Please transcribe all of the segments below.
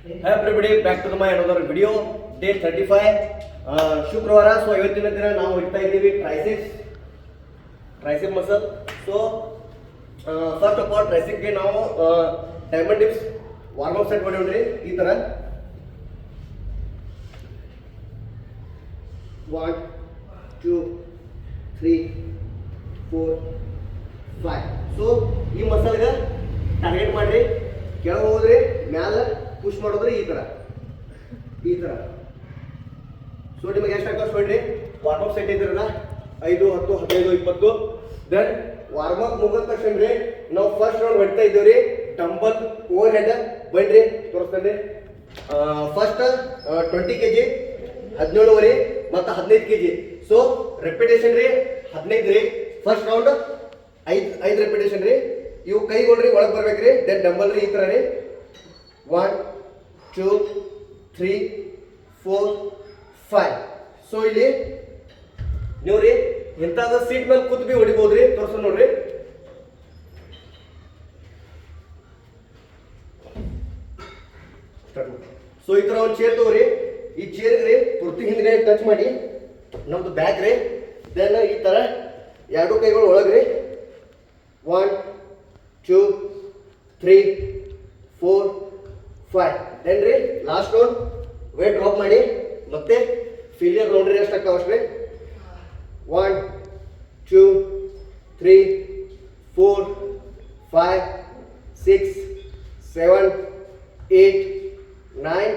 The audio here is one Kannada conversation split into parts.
Hi everybody, back to my another video. Day 35 ಶುಕ್ರವಾರ. ಸೊ ಇವತ್ತಿನ ದಿನ ನಾವು ಇಡ್ತಾ ಇದ್ದೀವಿ tricep muscle. So first of all ಟ್ರೈಸೆಪ್ಗೆ ನಾವು diamond dips warm up set ಮಾಡಿವ್ರಿ. ಈ ತರ 1 2 3 4 5. ಸೊ ಈ ಮಸಲ್ಗೆ ಟಾರ್ಗೆಟ್ ಮಾಡ್ರಿ, ಕೆಳಗೆ ಹೋದ್ರಿ, ಮ್ಯಾಲ ಪುಷ್ ಮಾಡಿದ್ರೆ ಈ ತರ ಸೊ ನಿಮಗೆ ಎಷ್ಟು ಆಗ್ತಾವೆ ನೋಡ್ರಿ. ವಾರ್ಮ್ ಅಪ್ ಸೆಟ್ ಇದ್ರಲ್ಲ 5 10 15 20. ದೆನ್ ವಾರ್ಮ್ ಅಪ್ ಮುಗಿದ ತಕ್ಷಣ ರೀ ನಾವು ಫಸ್ಟ್ ರೌಂಡ್ ಹೊಡ್ತಾ ಇದ್ದೇವ್ರಿ. ಡಂಬಲ್ ಓವರ್ ಹೆಡ್ ಬನ್ರಿ ತೋರಿಸ್ತೇನೆ. ಫಸ್ಟ್ 20 kg 17.5 ಮತ್ತು 15 kg. ಸೊ ರೆಪಿಟೇಷನ್ ರೀ 15 ರೀ. ಫಸ್ಟ್ ರೌಂಡ್ 5 ರೆಪಿಟೇಷನ್ ರೀ. ಇವು ಕೈಗೊಳ್ರಿ ಒಳಗೆ ಬರ್ಬೇಕ್ರಿ. ದೆನ್ ಡಂಬಲ್ ರೀ ಈ ತರ ರೀ. 1 2 3 4 5. ಸೊ ಇಲ್ಲಿ ನೀವು ರೀ ಇಂಥದ್ದು ಸೀಟ್ ಮೇಲೆ ಕೂತ್ ಬಿ ಹೊಡಿಬೋದ್ರಿ. ತೋರ್ಸ ನೋಡ್ರಿ. ಸೊ ಈ ತರ ಒಂದು ಚೇರ್ ತಗೋರಿ. ಈ ಚೇರ್ ರೀ ಪೂರ್ತಿ ಹಿಂದ್ಗಡೆ ಟಚ್ ಮಾಡಿ ನಮ್ದು ಬ್ಯಾಕ್ ರೀ. ದೆನ್ ಈ ತರ ಎರಡು ಕೈಗಳು ಒಳಗ್ರಿ. 1 2 3 4 5. ದೆನ್ ರೀ ಲಾಸ್ಟ್ ರೌಂಡ್ ವೇಟ್ ಡ್ರಾಪ್ ಮಾಡಿ ಮತ್ತೆ ಫೇಲಿಯರ್ ರೌಂಡ್ ರೀ. ಎಷ್ಟು ಆಗ್ತಾವ ಅಷ್ಟೇ. 1 2 3 4 5 6 7 8 9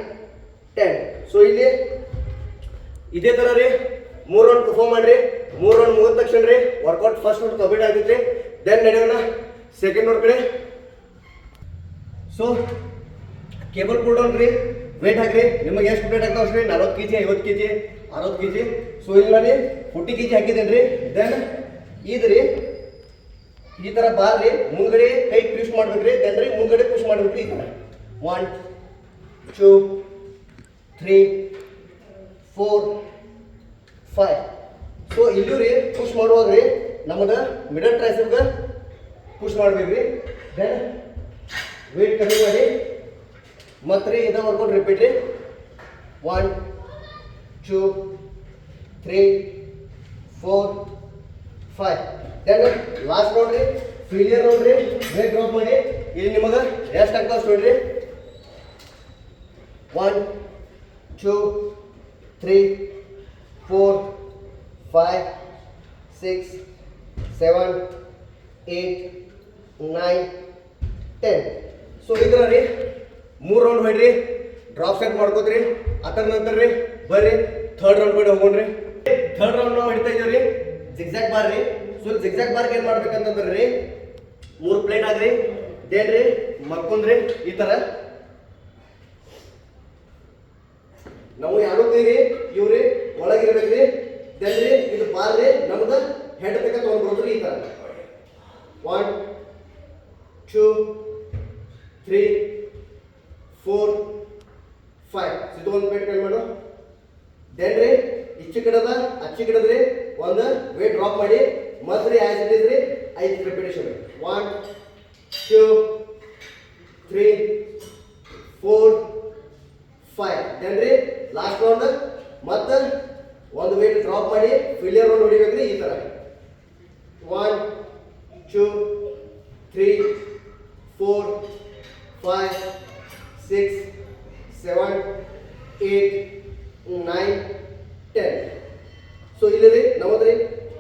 10. ಸೊ ಇಲ್ಲಿ ಇದೇ ತರ ರೀ 3 ರೌಂಡ್ ಪರ್ಫಾರ್ಮ್ ಮಾಡ್ರಿ. 3 ರೌಂಡ್ ಮುಗಿದ ತಕ್ಷಣ ರೀ ವರ್ಕೌಟ್ ಫಸ್ಟ್ ರೌಂಡ್ ಕಂಪ್ಲೀಟ್ ಆಗಿದ್ರಿ. ದೆನ್ ನಡೆಯೋಣ ಸೆಕೆಂಡ್ ರೌಂಡ್ ಕಡೆ. ಸೊ ಕೇಬಲ್ ಪುಲ್ ಡೌನ್ ರೀ. ವೇಟ್ ಹಾಕ್ರಿ. ನಿಮಗೆ ಎಷ್ಟು ವೇಟ್ ಆಗ್ತಾವ ಅಷ್ಟೇ. 40 kg 50 kg 60 kg. ಸೊ ಇಲ್ಲಿ ನಾನು 40 kg ಹಾಕಿದ್ದೇನೆ ರೀ. ದೆನ್ ಇದ್ರಿ ಈ ತರ ಬಾರ್ ರೀ ಮುಂದ್ಗಡೆ ಕೈ ಟ್ವಿಸ್ಟ್ ಮಾಡ್ಬೇಕ್ರಿ. ದೆನ್ ರೀ ಮುಂದ್ಗಡೆ ಪುಷ್ ಮಾಡ್ಬೇಕ್ರಿ. ಈ ತರ 1 2 3 4 5. ಸೊ ಇಲ್ಲೂ ರೀ ಪುಷ್ ಮಾಡುವಾಗ ರೀ ನಮಗೆ ಮಿಡಲ್ ಟ್ರೈಸೆಪ್ಗೆ ಪುಷ್ ಮಾಡ್ಬೇಕ್ರಿ. ದೆನ್ ವೇಟ್ ಕಮ್ಮಿ ಮಾಡಿ ಮತ್ತೆ ರೀ ಇದ ವರ್ಕೌಟ್ ರಿಪೀಟ್ ರೀ. 1 2 3 4 5. ದೆನ್ ಲಾಸ್ಟ್ ರೌಂಡ್ ರೀ ಫೇಲಿಯರ್ ರೌಂಡ್ ರೀ. ವೇಟ್ ಡ್ರಾಪ್ ಮಾಡಿ. ಇಲ್ಲಿ ನಿಮಗೆ ಎಷ್ಟು ಆಗ್ತಾವ ನೋಡ್ರಿ. 1 2 3 4 5 6 7 8 9 10. ಸೊ ಈ ತರ ರೀ 3 ರೌಂಡ್ ಹೊಡ್ರಿ. ಡ್ರಾಪ್ ಸೆಟ್ ಮಾಡ್ಕೋದ್ರಿ. ಅದರ ನಂತರ ರೀ ಬರ್ರಿ ಥರ್ಡ್ ರೌಂಡ್ ಕಡೆ ಹೋಗೋಣ್ರಿ. ಥರ್ಡ್ ರೌಂಡ್ ನಾವು ಹಿಡಿತಾ ಇದ್ದೀವಿ ರೀ ಜಿಗ್ಜಾಗ್ ಬಾರ್ ರೀ. ಸೊ ಜಿಗ್ಜಾಗ್ ಬಾರ್ಗೆ ಏನು ಮಾಡ್ಬೇಕಂತಂದ್ರೆ ರೀ 3 ಪ್ಲೇಟ್ ಆಗ್ರಿ. ದೇನ್ ರೀ ಮಲ್ಕೊಂಡ್ರಿ ಈ ತರ ನಾವು ಯಾರು ಕೈ ರೀ ಇವ್ರಿ ಒಳಗಿರ್ಬೇಕ್ರಿ. ದೆನ್ ರೀ ಇದು ಬಾರ್ ರೀ ನಮ್ದು ಹೆಡ್ ತನಕ ತೊಗೊಂಡ್ಬರೋದ್ರಿ. ಈ ತರ 1 2 3 4 5. ಇದು ಒಂದು ಪ್ಲೇಟ್ ಕೈ ಮಾಡು. ದೆನ್ ರೀ ಇಚ್ಚಿ ಕಡೆದ ಅಚ್ಚಿ ಕಡೆದ್ರಿ ಒಂದು ವೇಟ್ ಡ್ರಾಪ್ ಮಾಡಿ ಮತ್ತೆ ರೀ ಆಸ್ ಇಟ್ ಇಸ್ ರೀ 5 ರೆಪಿಟೇಷನ್. 1 2 3 4 5. ದೆನ್ ರೀ ಲಾಸ್ಟ್ ರೌಂಡ್ ಮತ್ತೆ ಒಂದು ವೇಟ್ ಡ್ರಾಪ್ ಮಾಡಿ ಫೇಲಿಯರ್ ರೌಂಡ್ ಹೊಡಿಬೇಕ್ರಿ. ಈ ತರ 1 2 3 4 5 6 7 8 9 10. ಸೊ ಇಲ್ಲಿ ರೀ ನಮ್ಮದ್ರಿ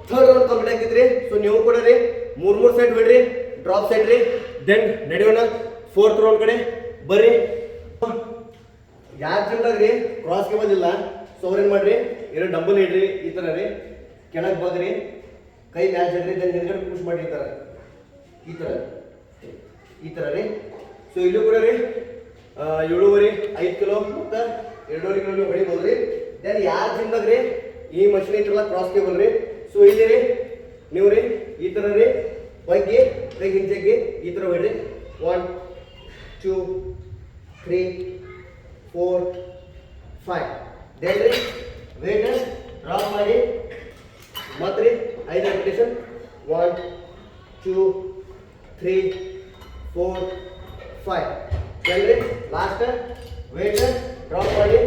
ಥರ್ಡ್ ರೌಂಡ್ ಕಂಪ್ಲೀಟ್ ಆಗಿದ್ರಿ. ಸೊ ನೀವು ಕೂಡ ರೀ 3 ಸೆಟ್ ಬಿಡ್ರಿ ಡ್ರಾಪ್ ಸೆಟ್ ರೀ. ದೆನ್ ನಡೆಯೋಣ ಫೋರ್ತ್ ರೌಂಡ್ ಕಡೆ ಬರ್ರಿ. ಯಾರು ಜಿಮ್ದಾಗ ರೀ ಕ್ರಾಸ್ ಕೇಬಲ್ ಇಲ್ಲ. ಸೊ ಅವ್ರೇನು ಮಾಡ್ರಿ ಎರಡು ಡಂಬಲ್ ಇಡ್ರಿ. ಈ ತರ ರೀ ಕೆಳಗೆ ಬಗ್ರಿ ಕೈ ಮ್ಯಾಚ್ ಇಡ್ರಿ. ದೆನ್ ಹಿಂದ್ಗಡೆ ಪುಷ್ ಮಾಡಿ ಈ ತರ ರೀ. ಸೊ ಇಲ್ಲೂ ಕೂಡ ರೀ 7.5 5 ಕಿಲೋ ಮತ್ತು 2.5 ಕಿಲೋ ನೀವು ಹೊಡಿಬೋದು ರೀ. ದೆನ್ ಯಾರು ಜಿಮ್ದಾಗ ರೀ ಈ ಮಷಿನ್ ಐತ್ರಲ್ಲ ಕ್ರಾಸ್ ಕೇಬಲ್ ರೀ. ಸೊ ಇಲ್ಲಿ ರೀ ನೀವು ರೀ ಈ ತರ ರೀ ಬಗ್ಗೆ ಕೈ ಹಿಂಚೆಗೆ ಈ ತರ ಹೊಡ್ರಿ. 1 2 3 4 5. ದೆನ್ ರೀ ವೇಟ್ ಡ್ರಾಪ್ ಮಾಡಿ ಮತ್ತೆ ರೀ 5 ರೆಪಿಟೇಷನ್. 1 2 3 4 5. ದೆನ್ ರೀ ಲಾಸ್ಟ್ ವೇಟ್ ಡ್ರಾಪ್ ಮಾಡಿ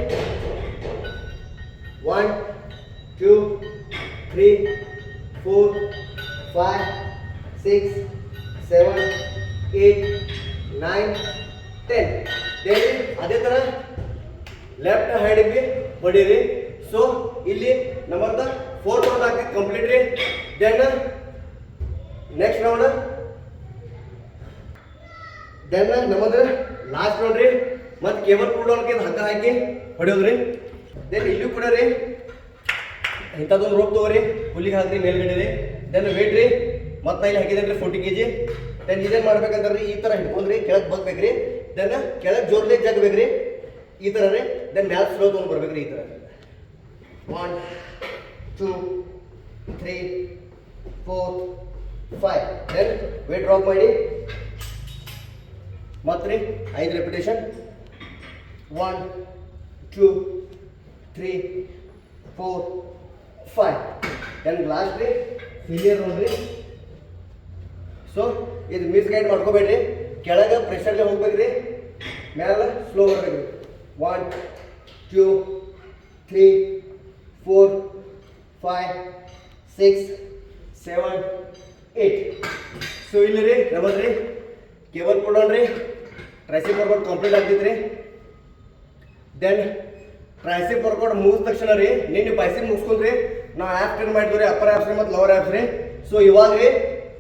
1 2 3 4 5 6 7 8 9 10 ಅದೇ ಥರ ಲೆಫ್ಟ್ ಹ್ಯಾಂಡಿಗೆ ಹೊಡೀರಿ. ಸೊ ಇಲ್ಲಿ ನಮ್ಮದ 4 ರೌಂಡ್ ಆಗ್ತದೆ ಕಂಪ್ಲೀಟ್ ರೀ. ದೆನ್ ನೆಕ್ಸ್ಟ್ ರೌಂಡ್ ನಮ್ಮದು ಲಾಸ್ಟ್ ರೌಂಡ್ ರೀ. ಮತ್ತು ಕೇಬಲ್ ಪುಲ್ ಡೌನ್ಗೆ ಹಗ್ಗ ಹಾಕಿ ಹೊಡೆಯೋದ್ರಿ. ದೆನ್ ಇಲ್ಲೂ ಕೂಡ ರೀ ಇಂಥದ್ದೊಂದು ರೋಪ್ ತೊಗೊರಿ, ಹುಲ್ಲಿಗೆ ಹಾಕ್ರಿ ಮೇಲ್ಗಡೆ ರೀ. ದೆನ್ ವೇಟ್ ರೀ ಮತ್ತು ನಾ ಇಲ್ಲಿ ಹಾಕಿದ್ದೇನೆ ರೀ 40 kg. ದೆನ್ ಇದೇನು ಮಾಡ್ಬೇಕಂದ್ರೆ ಈ ಥರ ಹಿಡ್ಕೊಂಡ್ರಿ ಕೆಳಗೆ ಬಗ್ಬೇಕ್ರಿ. ದೆನ್ ಕೆಳಗೆ ಜೋರ್ಲೆ ಜಗ್ಬೇಕ್ರಿ ಈ ಥರ ರೀ. ದೆನ್ ಮ್ಯಾಲೆ ಸ್ಲೋ ತೊಗೊಂಡು ಬರ್ಬೇಕ್ರಿ ಈ ಥರ 1 2 3 4 5. ದೆನ್ ವೇಟ್ ಡ್ರಾಪ್ ಮಾಡಿ ಮತ್ತೆ ರೀ 5 ರೆಪಿಟೇಷನ್ 1 2 3 4 5. ದೆನ್ ಲಾಸ್ಟ್ ರೀ ಫಿಲಿಯರ್ ನೋಡ್ರಿ. ಸೊ ಇದು ಮಿಸ್ ಗೈಡ್ ಮಾಡ್ಕೋಬೇಡ್ರಿ, ಕೆಳಗೆ ಪ್ರೆಷರ್ಗೆ ಹೋಗ್ಬೇಕ್ರಿ, ಮೇಲೆ ಸ್ಲೋ ಬರ್ಬೇಕ್ರಿ. 1 2 3 4 5 6 7 8. ಸೊ ಇಲ್ಲಿ ರೀ ನಮ್ಮದ್ರಿ ಕೇಬಲ್ ಪುಲ್ ಡೌನ್ ರೀ ಟ್ರೈಸಿಪ್ ವರ್ಕೌಟ್ ಕಂಪ್ಲೀಟ್ ಆಗ್ತೈತ್ರಿ. ದೆನ್ ಟ್ರೈಸಿಪ್ ವರ್ಕೌಟ್ ಮುಗಿದ ತಕ್ಷಣ ರೀ ನಿನ್ನೆ ಬೈಸಿಪ್ ಮುಗಿಸ್ಕೊಂಡ್ರಿ ನಾವು ಆ್ಯಪ್ ಟ್ರೈನ್ ಮಾಡಿದ್ವಿ ಅಪ್ಪರ್ ಆ್ಯಪ್ಸ್ ರೀ ಮತ್ತು ಲವರ್ ಆ್ಯಪ್ಸ್ ರೀ. ಸೊ ಇವಾಗ ರೀ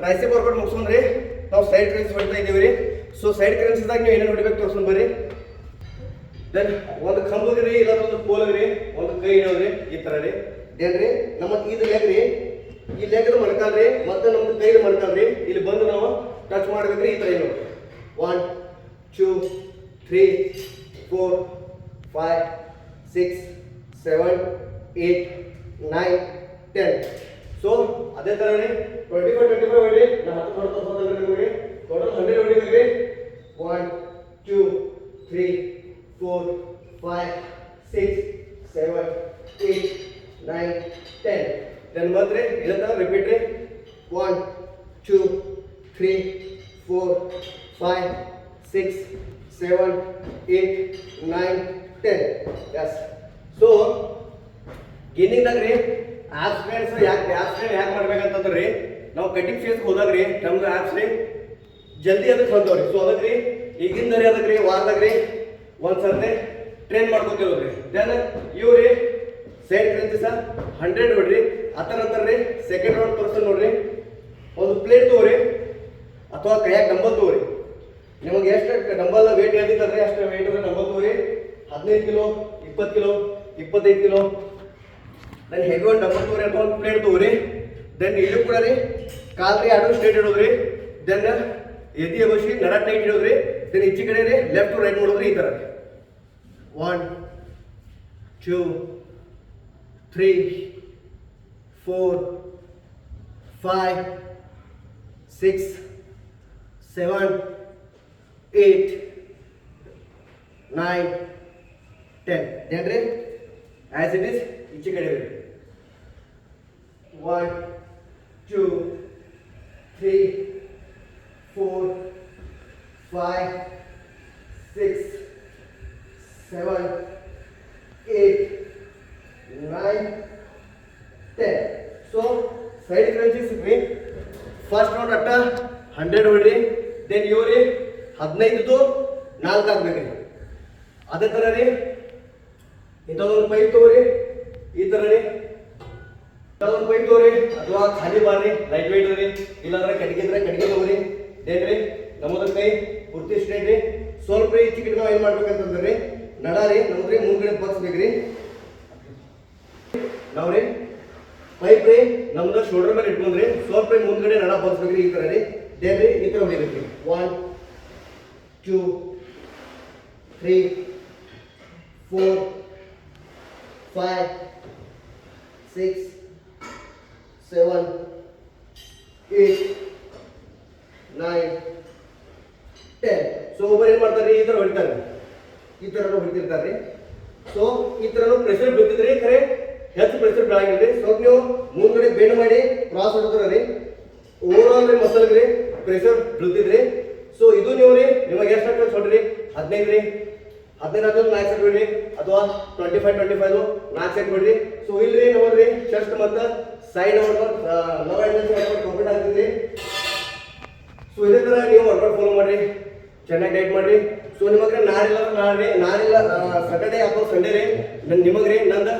ಟ್ರೈಸಿಪ್ ವರ್ಕೌಟ್ ಮುಗಿಸ್ಕೊಂಡ್ರಿ ನಾವು ಸೈಡ್ ಕ್ರೆನ್ಸ್ ಹೊಡಿತಾ ಇದ್ದೀವಿ ರೀ. ಸೊ ಸೈಡ್ ಕ್ರೆನ್ಸ್ದಾಗ ನೀವು ಏನೇನು ಹೊಡಿಬೇಕು ತೋರಿಸ್ಕೊಂಡು ಬರ್ರಿ. ದೆನ್ ಒಂದು ಕಂಬಗೆ ರೀ ಇಲ್ಲ ಒಂದು ಪೋಲ್ಗೆ ರೀ ಒಂದು ಕೈ ಇಡೋದ್ರಿ ಈ ಥರ ರೀ. ದೆನ್ ರೀ ನಮ್ಮ ಇದು ಲೆಗ್ ರೀ, ಈ ಲೆಗ್ದು ಮಣ್ಕಾಲ್ ರೀ ಮತ್ತು ನಮ್ದು ಕೈದು ಮಣ್ಕಾಲ್ ರೀ ಇಲ್ಲಿ ಬಂದು ನಾವು ಟಚ್ ಮಾಡ್ಬೇಕ್ರಿ ಈ ಥರ ಏನು 1 2 3 4 5 6 7 8 9 10. ಸೊ ಅದೇ ಥರ ರೀ 25 ಹೊಡಿ. ನಾನು 10 ಮಾಡ್ತಾ ನಿಮಗೆ ಟೋಟಲ್ 100 ಹೊಡಿಬೇಕ್ರಿ. 1 2 3 4 5 6 7 8 9 10. ದೆನ್ ಮತ್ತೆ ಇದೇ ಥರ ರಿಪೀಟ್ ರೀ 1 2 3 4 5 6 7 8 9 10. ಎಸ್. ಸೊ ಗೆನ್ನಿಂದಾಗ ರೀ ಆ್ಯಪ್ಸ್ ಫ್ರೆಂಡ್ಸ್ ಯಾಕೆ ಮಾಡ್ಬೇಕಂತಂದ್ರೆ ರೀ ನಾವು ಕಟಿಂಗ್ ಫೇಸ್ಗೆ ಹೋದಾಗ ರೀ ನಮ್ದು ಆ್ಯಪ್ಸ್ ರೀ ಜಲ್ದಿ ಅದಕ್ಕೆ ಹೊಂದವ್ರಿ. ಸೊ ಅದಕ್ಕೆ ರೀ ಈಗಿಂದ ರೀ ಅದಕ್ಕೆ ರೀ ವಾರದಾಗ ರೀ ಒಂದು ಸರ್ತಿ ಟ್ರೈನ್ ಮಾಡ್ಕೊತಿರೋದ್ರಿ. ದೆನ್ ಇವು ರೀ ಸೈಡ್ ಕ್ರೆಂಚಸ್ 100 ಹೊಡ್ರಿ. ಅದರ ನಂತರ ರೀ ಸೆಕೆಂಡ್ ರೌಂಡ್ ತೋರಿಸ್ತೀನಿ ನೋಡ್ರಿ. ಒಂದು ಪ್ಲೇಟ್ ತೊಗೊರಿ ಅಥವಾ ಕೈಯಾಗ ಡಂಬಲ್ ತೊಗೊರಿ. ನಿಮಗೆ ಎಷ್ಟು ಡಂಬಲ್ ವೇಟ್ ಹೇಳ್ತಿತ್ತಲ್ರಿ ಅಷ್ಟು ವೇಟ್ ಡಂಬಲ್ ತೊಗೊರಿ. 15 kilo 20 kilo 25 kilo. Then heavy ಒಂದು ಡಂಬಲ್ ತೊಗೊರಿ ಅಥವಾ ಒಂದು ಪ್ಲೇಟ್ ತೊಗೊರಿ. ದೆನ್ ಇಲ್ಲೂ ಕೂಡ ರೀ ಕಾಲ್ ರೀ ಎರಡು ಸ್ಟ್ರೇಟ್ ಇಡೋದ್ರಿ. ದೆನ್ ಎದಿ ಬಸಿ ನಡ ಟೈಟ್ ಇಡೋದ್ರಿ. ದೆನ್ ಈಚೆ ಕಡೆ ರೀ ಲೆಫ್ಟ್ ಟು ರೈಟ್ ಮಾಡೋದ್ರಿ ಈ ಥರ 1 2 3 4 5 6 7 8 9 10. ದೆನ್ ರೀ ಆ್ಯಸ್ ಇಟ್ ಈಸ್ ಈಚೆ ಕಡೆ ರೀ 1 2 3 4 5 6 7 8 9 10. ಸೊ ಸೈಡ್ ಕ್ರಂಚಸ್ ರೀ ಫಸ್ಟ್ ರೌಂಡ್ ಅಟ್ಟ 100 ಹೊಡ್ರಿ. ದೆನ್ ಇವು ರೀ 15 4 ಹಾಕ್ಬೇಕ್ರಿ. ಅದೇ ಥರ ರೀ ಇಂಥದ್ದೊಂದು ಪೈಪ್ ತೊಗೊರಿ ಈ ಥರ ರೀ. ಇಂಥದ್ದೊಂದು ಪೈಪ್ ತೊಗೊರಿ ಅಥವಾ ಖಾಲಿ ಬಾರ್ ರೀ ಲೈಟ್ ವೆಯ್ಟ್ ರೀ, ಇಲ್ಲಾಂದ್ರೆ ಕಟ್ಗೆ ತೊಗೊರಿ. ದೆನ್ ರೀ ನಮ್ಮದು ಕೈ ಪೂರ್ತಿ ಸ್ಟ್ರೇಟ್ ರೀ. ಸ್ವಲ್ಪ ರೀ ಈಚೆ ಕಡೆ ನಾವು ಏನು ಮಾಡ್ಬೇಕಂತಂದ್ರೆ ರೀ ನಡ ರೀ ನಮ್ದು ರೀ ಮುಂದ್ಗಡೆ ಬಗ್ಸ್ಬೇಕ್ರಿ. ನಾವು ರೀ ಪೈಪ್ ರೀ ನಮ್ದು ಶೋಲ್ಡರ್ ಮೇಲೆ ಇಟ್ಕೊಂಡ್ರಿ ಸ್ವಲ್ಪ ರೀ ಮುಂದ್ಗಡೆ ನಡ ಬಗ್ಸ್ಬೇಕ್ರಿ ಈ ಥರ ರೀ. ದೆನ್ ರೀ ಈ ಥರ ಹೊಡಿಬೇಕ್ರಿ 1 2 3 4 5 6 7 8 9 10. ಸೊ ಒಬ್ಬರು ಏನು ಮಾಡ್ತಾರೆ ಈ ಥರ ಹೊಡಿತಾರೆ, ಈ ಥರ ಹೊಡಿತಿರ್ತಾರೆ. ಸೊ ಈ ಥರನೂ ಪ್ರೆಷರ್ ಬೀಳ್ತಿದ್ರಿ, ಖರೆ ಹೆಚ್ಚು ಪ್ರೆಷರ್ ಬೀಳಂಗಿಲ್ಲ. ಸ್ವಲ್ಪ ನೀವು ಮುಂದ್ಗಡೆ ಬೆಂಡ್ ಮಾಡಿ ಕ್ರಾಸ್ ಹೊಡಿದ್ರ ರೀ ಓವರ್ ಆಲ್ ರೀ ಮಸಲ್ಗೆ ರೀ ಪ್ರೆಷರ್ ಬೀಳ್ತಿದ್ರಿ. ಸೊ ಇದು ನೀವು ರೀ ನಿಮಗೆ ಎಷ್ಟು ಆಗ್ತದೆ ಹೊಡ್ರಿ 15 ರೀ 15 4 ಸೆಟ್ ಬಿಡ್ರಿ ಅಥವಾ 25 4 ಸೆಟ್ ಬಿಡ್ರಿ. ಸೊ ಇಲ್ರಿ ನೋಡ್ರಿ ಚೆಸ್ಟ್ ಮತ್ತು ಸೈಡ್ ಲವ್ ಹ್ಯಾಂಡ್ ಕಂಪ್ಲೀಟ್ ಆಗ್ತದೆ. ಸೊ ಇದೇ ಥರ ನೀವು ವರ್ಕೌಟ್ ಫಾಲೋ ಮಾಡ್ರಿ, ಚೆನ್ನಾಗಿ ಡೈಟ್ ಮಾಡ್ರಿ. ಸೊ ನಿಮಗೆ ನಾರಿಲ್ಲ ಸಾಟರ್ಡೆ ಅಥವಾ ಸಂಡೇ ರೀ ನಿಮಗೆ ನಂದು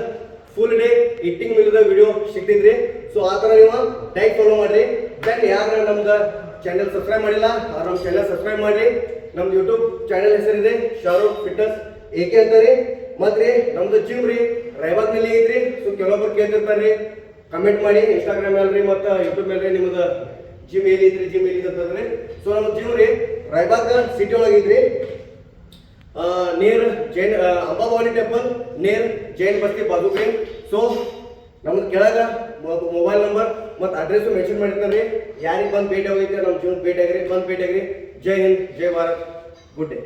ಫುಲ್ ಡೇ ಇಟ್ಟಿಂಗ್ ಮಿಲ್ದ ವಿಡಿಯೋ ಸಿಗ್ತಿದ್ರಿ. ಸೊ ಆ ಥರ ನೀವು ಡೈಟ್ ಫಾಲೋ ಮಾಡ್ರಿ. ದೆನ್ ಯಾರು ನಮ್ದು ಚಾನಲ್ ಸಬ್ಸ್ಕ್ರೈಬ್ ಮಾಡಿಲ್ಲ ಅವ್ರು ನಮ್ಮ ಚಾನಲ್ ಸಬ್ಸ್ಕ್ರೈಬ್ ಮಾಡ್ರಿ. ನಮ್ದು ಯೂಟ್ಯೂಬ್ ಚಾನಲ್ ಹೆಸರಿದೆ ಶಾರುಖ್ ಫಿಟ್ನೆಸ್ ಏಕೆ ಅಂತ ರೀ. ಮತ್ತು ರೀ ನಮ್ದು ಜಿಮ್ ರೀ ರಾಯಬಾಗ್ನಲ್ಲಿ ಐತ್ರಿ. ಸೊ ಕೆಲವೊಬ್ರು ಕೇಳ್ತಿರ್ತಾರೆ ರೀ, ಕಮೆಂಟ್ ಮಾಡಿ ಇನ್ಸ್ಟಾಗ್ರಾಮ್ ಮೇಲೆ ರೀ ಮತ್ತು ಯೂಟ್ಯೂಬ್ ಮೇಲೆ ರೀ ನಿಮ್ದು ಜಿಮ್ ಎಲ್ಲಿ ಐತ್ರಿ ಜಿಮ್ ಎಲ್ಲಿ ಅಂತಂದ್ರೆ. ಸೊ ನಮ್ಮ ಜಿಮ್ ರೀ ರಾಯಬಾಗ್ ಸಿಟಿ ಒಳಗೆ ಐತ್ರಿ, near Jain Ambabhavani temple near Jain basti ಬಾಜುಕ್ರಿ. ಸೊ ನಮ್ದು ಕೆಳಗೆ ಮೊಬೈಲ್ ನಂಬರ್ ಮತ್ತು ಅಡ್ರೆಸ್ಸು ಮೆನ್ಷನ್ ಮಾಡಿರ್ತಾರೆ ರೀ. ಯಾರಿಗೆ ಬಂದು ಭೇಟಿ ಹೋಗೈತೆ ನಮ್ಮ ಜಿಮ್ ಭೇಟಿ ಆಗ್ರಿ, ಬಂದು ಭೇಟಿ ಆಗ್ರಿ. ಜೈ ಹಿಂದ್, ಜೈ ಭಾರತ್, ಗುಡ್ ಡೇ.